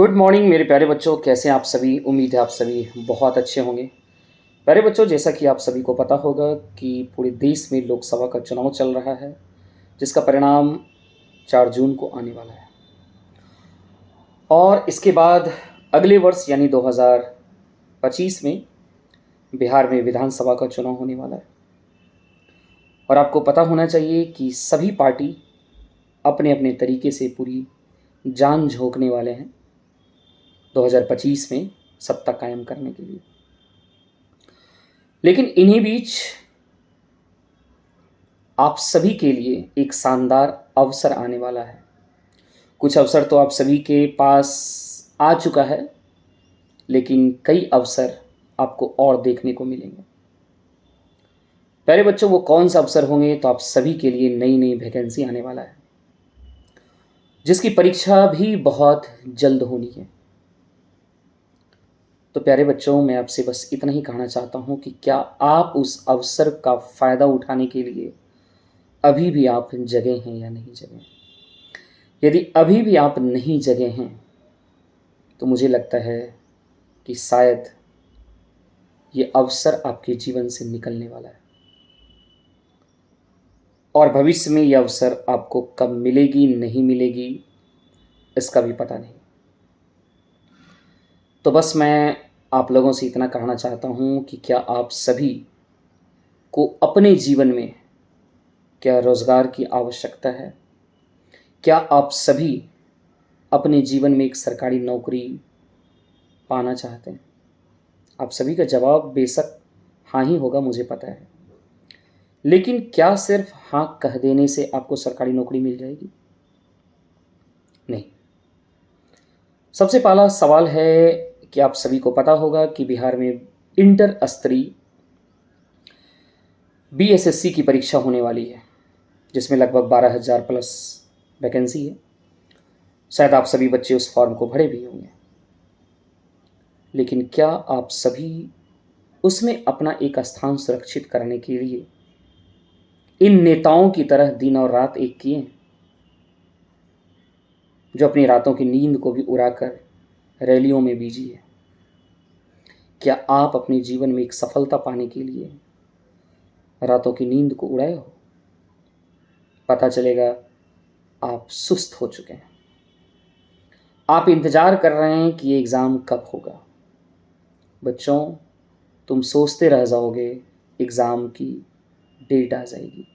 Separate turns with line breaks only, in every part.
Good morning मेरे प्यारे बच्चों, कैसे हैं आप सभी। उम्मीद है आप सभी बहुत अच्छे होंगे। प्यारे बच्चों, जैसा कि आप सभी को पता होगा कि पूरे देश में लोकसभा का चुनाव चल रहा है, जिसका परिणाम 4 जून को आने वाला है। और इसके बाद अगले वर्ष यानी 2025 में बिहार में विधानसभा का चुनाव होने वाला है। और आपको पता होना चाहिए कि सभी पार्टी अपने अपने तरीके से पूरी जान झोंकने वाले हैं 2025 में सत्ता कायम करने के लिए। लेकिन इन्हीं बीच आप सभी के लिए एक शानदार अवसर आने वाला है। कुछ अवसर तो आप सभी के पास आ चुका है, लेकिन कई अवसर आपको और देखने को मिलेंगे। प्यारे बच्चों, वो कौन सा अवसर होंगे? तो आप सभी के लिए नई नई वैकेंसी आने वाला है, जिसकी परीक्षा भी बहुत जल्द होनी है। तो प्यारे बच्चों, मैं आपसे बस इतना ही कहना चाहता हूँ कि क्या आप उस अवसर का फ़ायदा उठाने के लिए अभी भी आप जगे हैं या नहीं जगे। यदि अभी भी आप नहीं जगे हैं तो मुझे लगता है कि शायद ये अवसर आपके जीवन से निकलने वाला है, और भविष्य में ये अवसर आपको कब मिलेगी नहीं मिलेगी इसका भी पता नहीं। तो बस मैं आप लोगों से इतना कहना चाहता हूँ कि क्या आप सभी को अपने जीवन में क्या रोज़गार की आवश्यकता है? क्या आप सभी अपने जीवन में एक सरकारी नौकरी पाना चाहते हैं? आप सभी का जवाब बेशक हाँ ही होगा, मुझे पता है। लेकिन क्या सिर्फ हाँ कह देने से आपको सरकारी नौकरी मिल जाएगी? नहीं। सबसे पहला सवाल है कि आप सभी को पता होगा कि बिहार में इंटर स्तरीय बीएसएससी की परीक्षा होने वाली है, जिसमें लगभग 12,000 प्लस वैकेंसी है। शायद आप सभी बच्चे उस फॉर्म को भरे भी होंगे। लेकिन क्या आप सभी उसमें अपना एक स्थान सुरक्षित करने के लिए इन नेताओं की तरह दिन और रात एक किए, जो अपनी रातों की नींद को भी उड़ाकर रैलियों में बिजी है? क्या आप अपने जीवन में एक सफलता पाने के लिए रातों की नींद को उड़ाए हो? पता चलेगा आप सुस्त हो चुके हैं। आप इंतज़ार कर रहे हैं कि ये एग्ज़ाम कब होगा। बच्चों, तुम सोचते रह जाओगे, एग्ज़ाम की डेट आ जाएगी।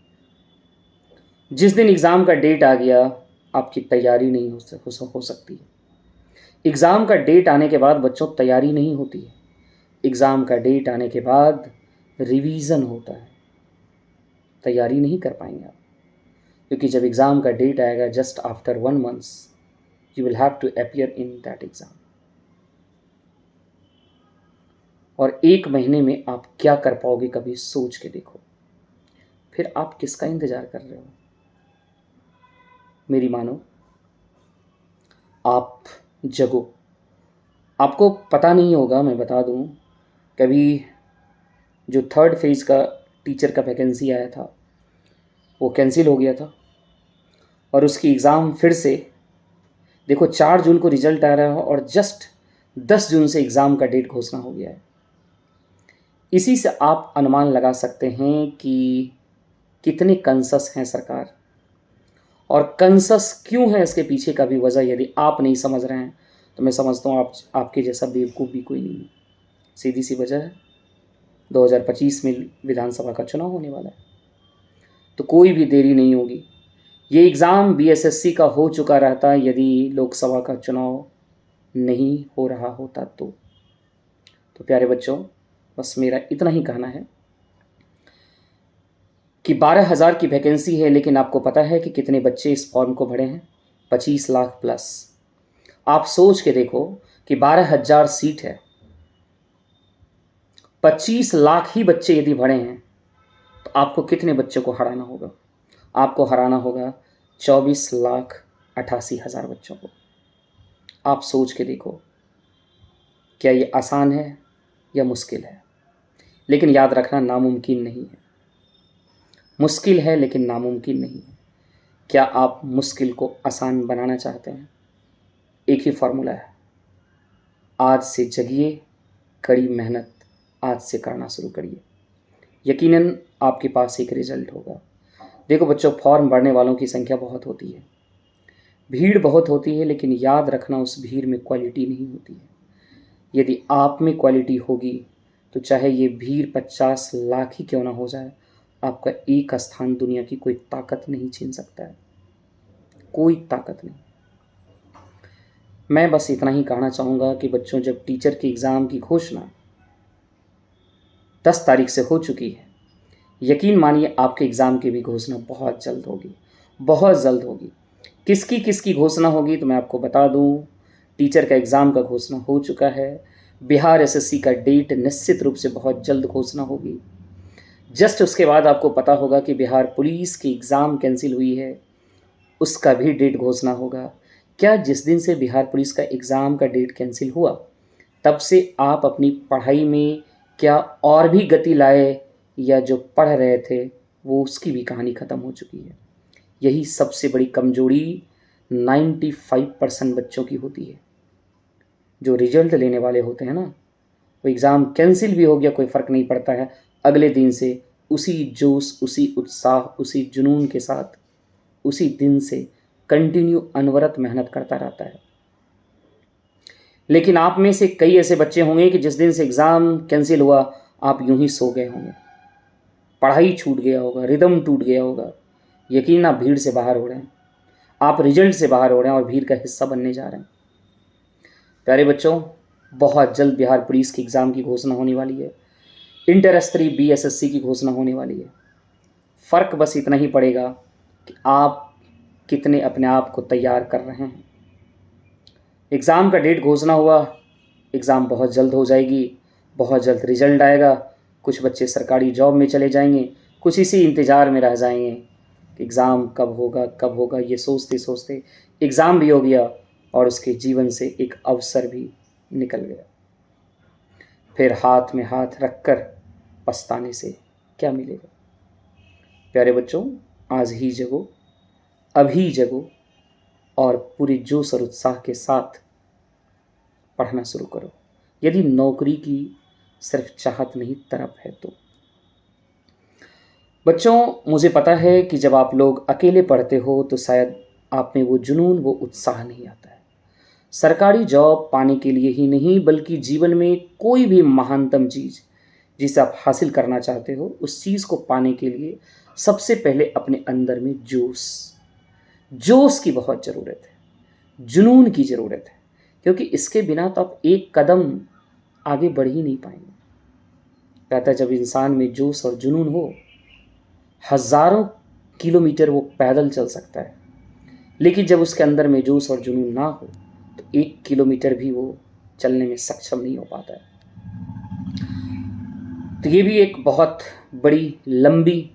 जिस दिन एग्ज़ाम का डेट आ गया, आपकी तैयारी नहीं हो सकती है। एग्ज़ाम का डेट आने के बाद बच्चों तैयारी नहीं होती है। एग्ज़ाम का डेट आने के बाद रिवीज़न होता है। तैयारी नहीं कर पाएंगे आप, क्योंकि जब एग्ज़ाम का डेट आएगा just after 1 months you will have to appear in that exam. और 1 महीने में आप क्या कर पाओगे, कभी सोच के देखो। फिर आप किसका इंतज़ार कर रहे हो? मेरी मानो, आप जगो। आपको पता नहीं होगा, मैं बता दूं, कभी जो 3rd फेज़ का टीचर का वैकेंसी आया था वो कैंसिल हो गया था, और उसकी एग्ज़ाम फिर से देखो 4 जून को रिज़ल्ट आ रहा है और जस्ट 10 जून से एग्ज़ाम का डेट घोषणा हो गया है। इसी से आप अनुमान लगा सकते हैं कि कितने कंसस हैं सरकार, और कंसस क्यों है इसके पीछे का भी वजह यदि आप नहीं समझ रहे हैं तो मैं समझता हूँ आपके जैसा बेवकूफ़ भी कोई नहीं है। सीधी सी वजह है, 2025 में विधानसभा का चुनाव होने वाला है, तो कोई भी देरी नहीं होगी। ये एग्ज़ाम बीएसएससी का हो चुका रहता यदि लोकसभा का चुनाव नहीं हो रहा होता तो प्यारे बच्चों, बस मेरा इतना ही कहना है कि 12,000 की वैकेंसी है, लेकिन आपको पता है कि कितने बच्चे इस फॉर्म को भरे हैं? 25 लाख प्लस। आप सोच के देखो कि 12,000 सीट है, 25 लाख ही बच्चे यदि भरे हैं तो आपको कितने बच्चों को हराना होगा? आपको हराना होगा 24,88,000 बच्चों को। आप सोच के देखो, क्या ये आसान है या मुश्किल है? लेकिन याद रखना, नामुमकिन नहीं है। मुश्किल है लेकिन नामुमकिन नहीं है। क्या आप मुश्किल को आसान बनाना चाहते हैं? एक ही फार्मूला है, आज से जगिए, कड़ी मेहनत आज से करना शुरू करिए। यकीनन आपके पास एक रिजल्ट होगा। देखो बच्चों, फॉर्म भरने वालों की संख्या बहुत होती है, भीड़ बहुत होती है, लेकिन याद रखना उस भीड़ में क्वालिटी नहीं होती है। यदि आप में क्वालिटी होगी तो चाहे ये भीड़ 50 लाख ही क्यों ना हो जाए, आपका एक स्थान दुनिया की कोई ताकत नहीं छीन सकता है, कोई ताकत नहीं। मैं बस इतना ही कहना चाहूँगा कि बच्चों, जब टीचर के एग्ज़ाम की घोषणा 10 तारीख से हो चुकी है, यकीन मानिए आपके एग्ज़ाम की भी घोषणा बहुत जल्द होगी, बहुत जल्द होगी। किसकी किसकी घोषणा होगी तो मैं आपको बता दूं। टीचर का एग्ज़ाम का घोषणा हो चुका है। बिहार एसएससी का डेट निश्चित रूप से बहुत जल्द घोषणा होगी। जस्ट उसके बाद आपको पता होगा कि बिहार पुलिस की एग्ज़ाम कैंसिल हुई है, उसका भी डेट घोषणा होगा। क्या जिस दिन से बिहार पुलिस का एग्ज़ाम का डेट कैंसिल हुआ, तब से आप अपनी पढ़ाई में क्या और भी गति लाए, या जो पढ़ रहे थे वो उसकी भी कहानी ख़त्म हो चुकी है। यही सबसे बड़ी कमजोरी 95% बच्चों की होती है। जो रिजल्ट लेने वाले होते हैं ना, वो एग्ज़ाम कैंसिल भी हो गया कोई फ़र्क नहीं पड़ता है, अगले दिन से उसी जोश, उसी उत्साह, उसी जुनून के साथ उसी दिन से कंटिन्यू अनवरत मेहनत करता रहता है। लेकिन आप में से कई ऐसे बच्चे होंगे कि जिस दिन से एग्ज़ाम कैंसिल हुआ आप यूं ही सो गए होंगे, पढ़ाई छूट गया होगा, रिदम टूट गया होगा। यकीन आप भीड़ से बाहर हो रहे हैं, आप रिजल्ट से बाहर हो रहे हैं और भीड़ का हिस्सा बनने जा रहे हैं। प्यारे बच्चों, बहुत जल्द बिहार पुलिस की एग्ज़ाम की घोषणा होने वाली है, इंटर स्तरीय बीएसएससी की घोषणा होने वाली है। फ़र्क बस इतना ही पड़ेगा कि आप कितने अपने आप को तैयार कर रहे हैं। एग्ज़ाम का डेट घोषणा हुआ, एग्ज़ाम बहुत जल्द हो जाएगी, बहुत जल्द रिजल्ट आएगा। कुछ बच्चे सरकारी जॉब में चले जाएंगे, कुछ इसी इंतज़ार में रह जाएंगे कि एग्ज़ाम कब होगा कब होगा। ये सोचते सोचते एग्ज़ाम भी हो गया और उसके जीवन से एक अवसर भी निकल गया। फिर हाथ में हाथ रखकर पछताने से क्या मिलेगा। प्यारे बच्चों, आज ही जगो, अभी जगो और पूरे जोश और उत्साह के साथ पढ़ना शुरू करो। यदि नौकरी की सिर्फ चाहत नहीं तड़प है तो। बच्चों, मुझे पता है कि जब आप लोग अकेले पढ़ते हो तो शायद आप में वो जुनून, वो उत्साह नहीं आता है। सरकारी जॉब पाने के लिए ही नहीं, बल्कि जीवन में कोई भी महानतम चीज़ जिसे आप हासिल करना चाहते हो, उस चीज़ को पाने के लिए सबसे पहले अपने अंदर में जोश की बहुत ज़रूरत है, जुनून की ज़रूरत है, क्योंकि इसके बिना तो आप एक कदम आगे बढ़ ही नहीं पाएंगे। कहता है जब इंसान में जोश और जुनून हो, हज़ारों किलोमीटर वो पैदल चल सकता है, लेकिन जब उसके अंदर में जोश और जुनून ना हो तो 1 किलोमीटर भी वो चलने में सक्षम नहीं हो पाता है। तो ये भी एक बहुत बड़ी लंबी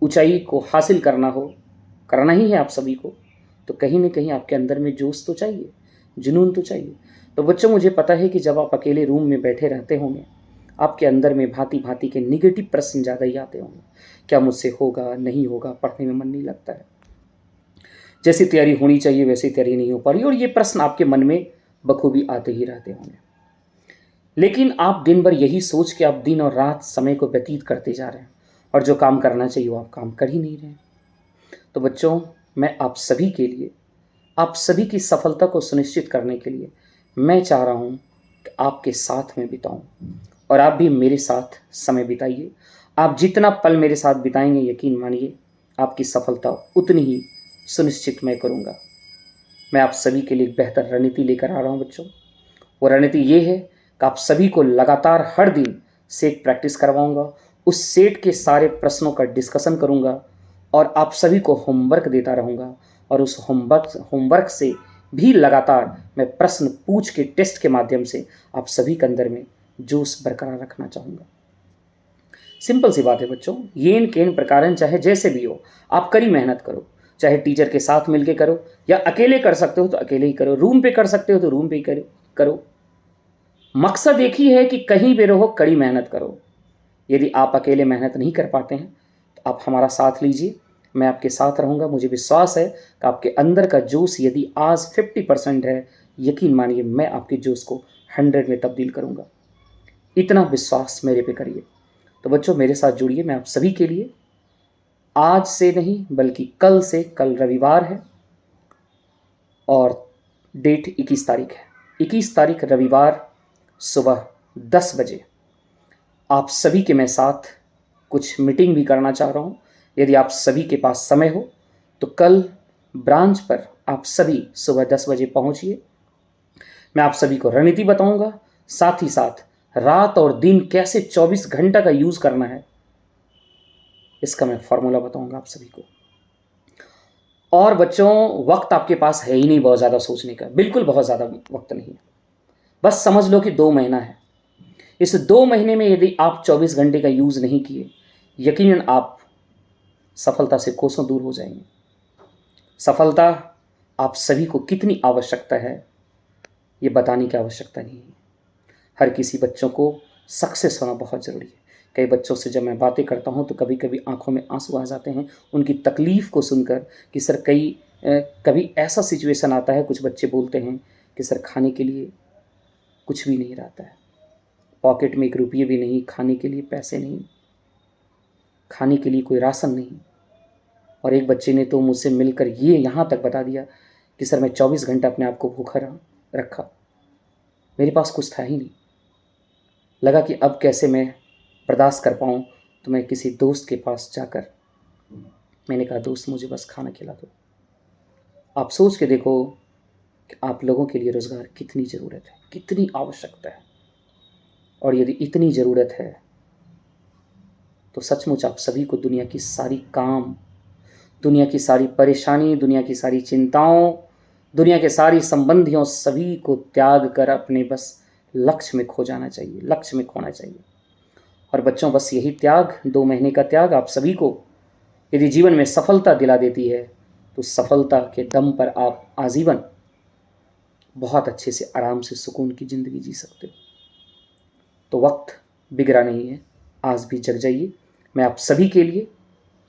ऊंचाई को हासिल करना ही है आप सभी को, तो कहीं ना कहीं आपके अंदर में जोश तो चाहिए, जुनून तो चाहिए। तो बच्चों, मुझे पता है कि जब आप अकेले रूम में बैठे रहते होंगे, आपके अंदर में भांति भांति के निगेटिव प्रश्न ज़्यादा ही आते होंगे। क्या मुझसे होगा, नहीं होगा, पढ़ने में मन नहीं लगता है, जैसी तैयारी होनी चाहिए वैसी तैयारी नहीं हो पा रही, और ये प्रश्न आपके मन में बखूबी आते ही रहते होंगे। लेकिन आप दिन भर यही सोच के आप दिन और रात समय को व्यतीत करते जा रहे हैं, और जो काम करना चाहिए वो आप काम कर ही नहीं रहे हैं। तो बच्चों, मैं आप सभी के लिए, आप सभी की सफलता को सुनिश्चित करने के लिए मैं चाह रहा हूँ कि आपके साथ में बिताऊँ, और आप भी मेरे साथ समय बिताइए। आप जितना पल मेरे साथ बिताएंगे, यकीन मानिए आपकी सफलता उतनी ही सुनिश्चित मैं करूँगा। मैं आप सभी के लिए एक बेहतर रणनीति लेकर आ रहा हूँ बच्चों। वो रणनीति ये है कि आप सभी को लगातार हर दिन सेट प्रैक्टिस करवाऊँगा, उस सेट के सारे प्रश्नों का डिस्कशन करूँगा, और आप सभी को होमवर्क देता रहूँगा, और उस होमवर्क से भी लगातार मैं प्रश्न पूछ के टेस्ट के माध्यम से आप सभी के अंदर में जोश बरकरार रखना चाहूँगा। सिंपल सी बात है बच्चों, येन केन प्रकारन, चाहे जैसे भी हो आप कड़ी मेहनत करो, चाहे टीचर के साथ मिलके करो या अकेले कर सकते हो तो अकेले ही करो, रूम पे कर सकते हो तो रूम पे ही करो। मकसद एक ही है कि कहीं भी रहो, कड़ी मेहनत करो। यदि आप अकेले मेहनत नहीं कर पाते हैं तो आप हमारा साथ लीजिए, मैं आपके साथ रहूँगा। मुझे विश्वास है कि आपके अंदर का जोश यदि आज 50% है, यकीन मानिए मैं आपके जोश को 100 में तब्दील करूँगा। इतना विश्वास मेरे पे करिए। तो बच्चों मेरे साथ जुड़िए। मैं आप सभी के लिए आज से नहीं बल्कि कल से, कल रविवार है और डेट 21 तारीख है, 21 तारीख रविवार सुबह 10 बजे आप सभी के मैं साथ कुछ मीटिंग भी करना चाह रहा हूँ। यदि आप सभी के पास समय हो तो कल ब्रांच पर आप सभी सुबह 10 बजे पहुँचिए। मैं आप सभी को रणनीति बताऊंगा, साथ ही साथ रात और दिन कैसे 24 घंटा का यूज़ करना है इसका मैं फॉर्मूला बताऊंगा आप सभी को। और बच्चों वक्त आपके पास है ही नहीं बहुत ज़्यादा सोचने का, बिल्कुल बहुत ज़्यादा वक्त नहीं है। बस समझ लो कि 2 महीना है। इस 2 महीने में यदि आप 24 घंटे का यूज़ नहीं किए, यकीनन आप सफलता से कोसों दूर हो जाएंगे। सफलता आप सभी को कितनी आवश्यकता है ये बताने की आवश्यकता नहीं है। हर किसी बच्चों को सक्सेस होना बहुत ज़रूरी है। कई बच्चों से जब मैं बातें करता हूँ तो कभी कभी आंखों में आंसू आ जाते हैं उनकी तकलीफ़ को सुनकर कि सर कभी ऐसा सिचुएशन आता है, कुछ बच्चे बोलते हैं कि सर खाने के लिए कुछ भी नहीं रहता है, पॉकेट में 1 रुपये भी नहीं, खाने के लिए पैसे नहीं, खाने के लिए कोई राशन नहीं। और एक बच्चे ने तो मुझसे मिलकर ये यहाँ तक बता दिया कि सर मैं 24 घंटा अपने आप को भूखा रखा, मेरे पास कुछ था ही नहीं। लगा कि अब कैसे मैं बर्दाश्त कर पाऊँ, तो मैं किसी दोस्त के पास जाकर मैंने कहा दोस्त मुझे बस खाना खिला दो। आप सोच के देखो कि आप लोगों के लिए रोज़गार कितनी ज़रूरत है, कितनी आवश्यकता है। और यदि इतनी ज़रूरत है तो सचमुच आप सभी को दुनिया की सारी काम, दुनिया की सारी परेशानी, दुनिया की सारी चिंताओं, दुनिया के सारी संबंधियों सभी को त्याग कर अपने बस लक्ष्य में खो जाना चाहिए, लक्ष्य में खोना चाहिए। और बच्चों बस यही त्याग, 2 महीने का त्याग आप सभी को यदि जीवन में सफलता दिला देती है तो सफलता के दम पर आप आजीवन बहुत अच्छे से आराम से सुकून की ज़िंदगी जी सकते हो। तो वक्त बिगड़ा नहीं है, आज भी जग जाइए। मैं आप सभी के लिए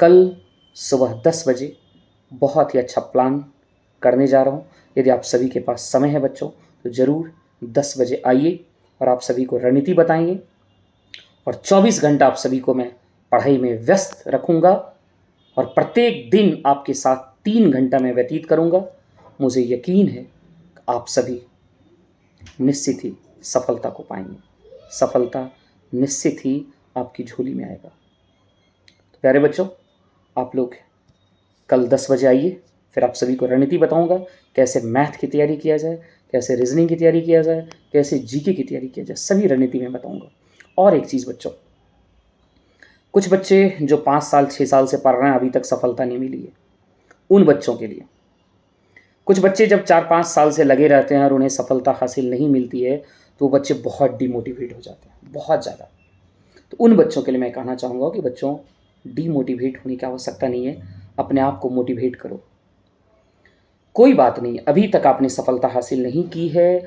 कल सुबह 10 बजे बहुत ही अच्छा प्लान करने जा रहा हूँ। यदि आप सभी के पास समय है बच्चों तो ज़रूर 10 बजे आइए और आप सभी को रणनीति बताएंगे और 24 घंटा आप सभी को मैं पढ़ाई में व्यस्त रखूँगा और प्रत्येक दिन आपके साथ 3 घंटा मैं व्यतीत करूँगा। मुझे यकीन है कि आप सभी निश्चित ही सफलता को पाएंगे, सफलता निश्चित ही आपकी झोली में आएगा। तो प्यारे बच्चों आप लोग कल 10 बजे आइए, फिर आप सभी को रणनीति बताऊंगा कैसे मैथ की तैयारी किया जाए, कैसे रीजनिंग की तैयारी किया जाए, कैसे जीके की तैयारी किया जाए, सभी रणनीति में बताऊंगा। और एक चीज़ बच्चों, कुछ बच्चे जो 5 साल 6 साल से पढ़ रहे हैं अभी तक सफलता नहीं मिली है, उन बच्चों के लिए। कुछ बच्चे जब 4-5 साल से लगे रहते हैं और उन्हें सफलता हासिल नहीं मिलती है तो वो बच्चे बहुत डिमोटिवेट हो जाते हैं, बहुत ज़्यादा। तो उन बच्चों के लिए मैं कहना चाहूँगा कि बच्चों डिमोटिवेट होने की आवश्यकता नहीं है, अपने आप को मोटिवेट करो। कोई बात नहीं, अभी तक आपने सफलता हासिल नहीं की है,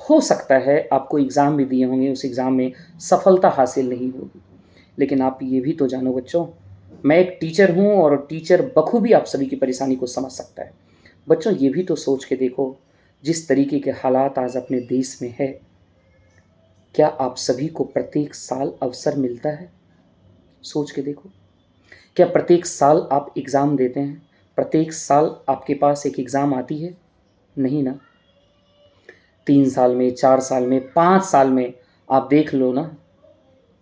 हो सकता है आपको एग्ज़ाम भी दिए होंगे, उस एग्ज़ाम में सफलता हासिल नहीं होगी, लेकिन आप ये भी तो जानो बच्चों, मैं एक टीचर हूँ और टीचर बखूबी आप सभी की परेशानी को समझ सकता है। बच्चों ये भी तो सोच के देखो, जिस तरीके के हालात आज अपने देश में है, क्या आप सभी को प्रत्येक साल अवसर मिलता है? सोच के देखो, क्या प्रत्येक साल आप एग्ज़ाम देते हैं? प्रत्येक साल आपके पास एक एग्ज़ाम आती है? नहीं ना। 3 साल में, 4 साल में, 5 साल में आप देख लो ना,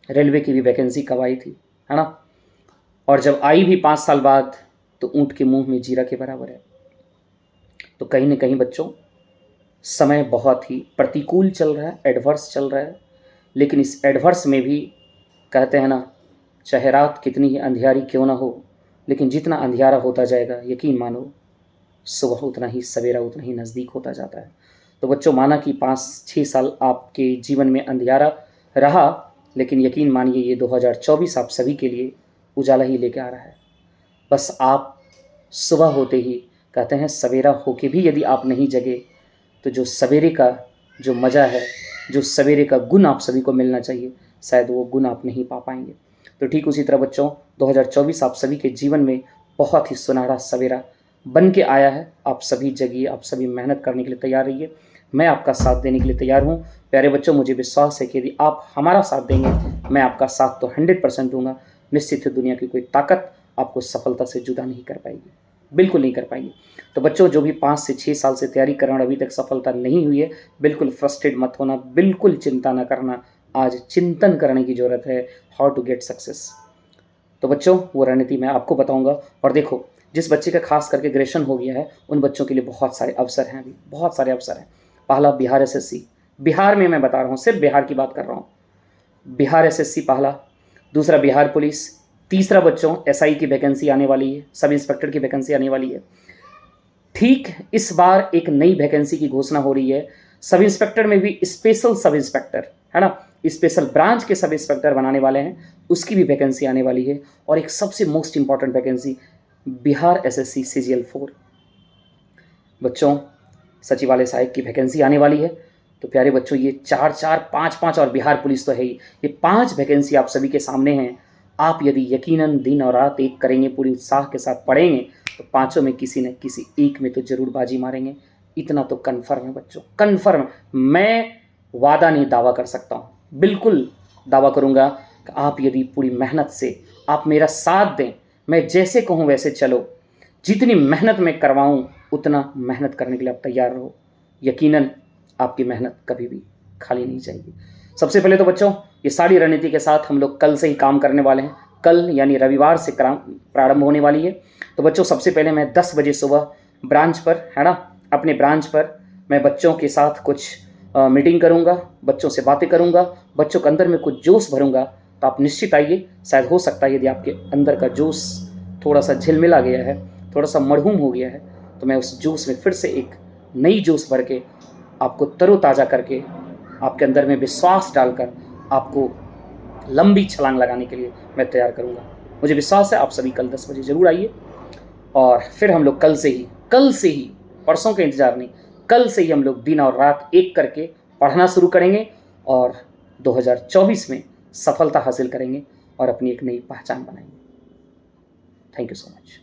रेलवे की भी वैकेंसी कब आई थी, है ना? और जब आई भी 5 साल बाद तो ऊँट के मुंह में जीरा के बराबर है। तो कहीं ना कहीं बच्चों समय बहुत ही प्रतिकूल चल रहा है, एडवर्स चल रहा है, लेकिन इस एडवर्स में भी कहते हैं ना, चाहे रात कितनी ही अंधियारी क्यों ना हो, लेकिन जितना अंधियारा होता जाएगा यकीन मानो सुबह उतना ही सवेरा उतना ही नज़दीक होता जाता है। तो बच्चों माना कि 5-6 साल आपके जीवन में अंधियारा रहा, लेकिन यकीन मानिए ये 2024 आप सभी के लिए उजाला ही लेके आ रहा है। बस आप सुबह होते ही, कहते हैं सवेरा होके भी यदि आप नहीं जगे तो जो सवेरे का जो मज़ा है, जो सवेरे का गुण आप सभी को मिलना चाहिए, शायद वो गुण आप नहीं पा पाएंगे। तो ठीक उसी तरह बच्चों 2024 आप सभी के जीवन में बहुत ही सुनहरा सवेरा बन के आया है। आप सभी जगिए, आप सभी मेहनत करने के लिए तैयार रहिए। मैं आपका साथ देने के लिए तैयार हूँ। प्यारे बच्चों, मुझे विश्वास है कि यदि आप हमारा साथ देंगे, मैं आपका साथ तो 100% दूंगा। निश्चित है दुनिया की कोई ताकत आपको सफलता से जुदा नहीं कर पाएगी, बिल्कुल नहीं कर पाएगी। तो बच्चों, जो भी 5 से 6 साल से तैयारी कर रहे हैं और अभी तक सफलता नहीं हुई है, बिल्कुल फ्रस्ट्रेट मत होना, बिल्कुल चिंता ना करना। आज चिंतन करने की ज़रूरत है, हाउ टू गेट सक्सेस। तो बच्चों, वो रणनीति मैं आपको बताऊंगा। और देखो, जिस बच्चे का खास करके ग्रेजुएशन हो गया है, उन बच्चों के लिए बहुत सारे अवसर हैं, अभी बहुत सारे अवसर हैं। पहला, बिहार एसएससी। बिहार में मैं बता रहा हूँ, सिर्फ बिहार की बात कर रहा हूँ। बिहार एसएससी पहला। दूसरा, बिहार पुलिस। तीसरा बच्चों, एसआई की वैकेंसी आने वाली है, सब इंस्पेक्टर की वैकेंसी आने वाली है। ठीक इस बार एक नई वैकेंसी की घोषणा हो रही है, सब इंस्पेक्टर में भी स्पेशल सब इंस्पेक्टर, है ना, स्पेशल ब्रांच के सब इंस्पेक्टर बनाने वाले हैं, उसकी भी वैकेंसी आने वाली है। और एक सबसे most important vacancy, Bihar SSC CGL 4। बच्चों, सचिवालय सहायक की वैकेंसी आने वाली है। तो प्यारे बच्चों, ये 4 4 5 5 और बिहार पुलिस तो है ही, ये 5 वैकेंसी आप सभी के सामने हैं। आप यदि यकीनन दिन और रात एक करेंगे, पूरी उत्साह के साथ पढ़ेंगे, तो पांचों में किसी न किसी एक में तो जरूर बाजी मारेंगे। इतना तो कन्फर्म है बच्चों, कन्फर्म। मैं वादा नहीं, दावा कर सकता हूँ, बिल्कुल दावा करूँगा कि आप यदि पूरी मेहनत से आप मेरा साथ दें, मैं जैसे कहूँ वैसे चलो, जितनी मेहनत मैं करवाऊँ उतना मेहनत करने के लिए आप तैयार रहो। यकीनन आपकी मेहनत कभी भी खाली नहीं जाएगी। सबसे पहले तो बच्चों, ये सारी रणनीति के साथ हम लोग कल से ही काम करने वाले हैं। कल यानी रविवार से प्रारंभ होने वाली है। तो बच्चों, सबसे पहले मैं 10 बजे सुबह ब्रांच पर, है ना, अपने ब्रांच पर मैं बच्चों के साथ कुछ मीटिंग करूंगा, बच्चों से बातें करूंगा, बच्चों के अंदर में कुछ जोश भरूंगा। तो आप निश्चित आइए। शायद हो सकता है यदि आपके अंदर का जोश थोड़ा सा झिलमिला गया है, थोड़ा सा मरहूम हो गया है, तो मैं उस जोश में फिर से एक नई जोश भर के आपको तरोताज़ा करके, आपके अंदर में विश्वास डालकर आपको लंबी छलांग लगाने के लिए मैं तैयार करूंगा। मुझे विश्वास है आप सभी कल 10 बजे ज़रूर आइए। और फिर हम लोग कल से ही, परसों का इंतज़ार नहीं, कल से ही हम लोग दिन और रात एक करके पढ़ना शुरू करेंगे और 2024 में सफलता हासिल करेंगे और अपनी एक नई पहचान बनाएंगे। Thank you so much.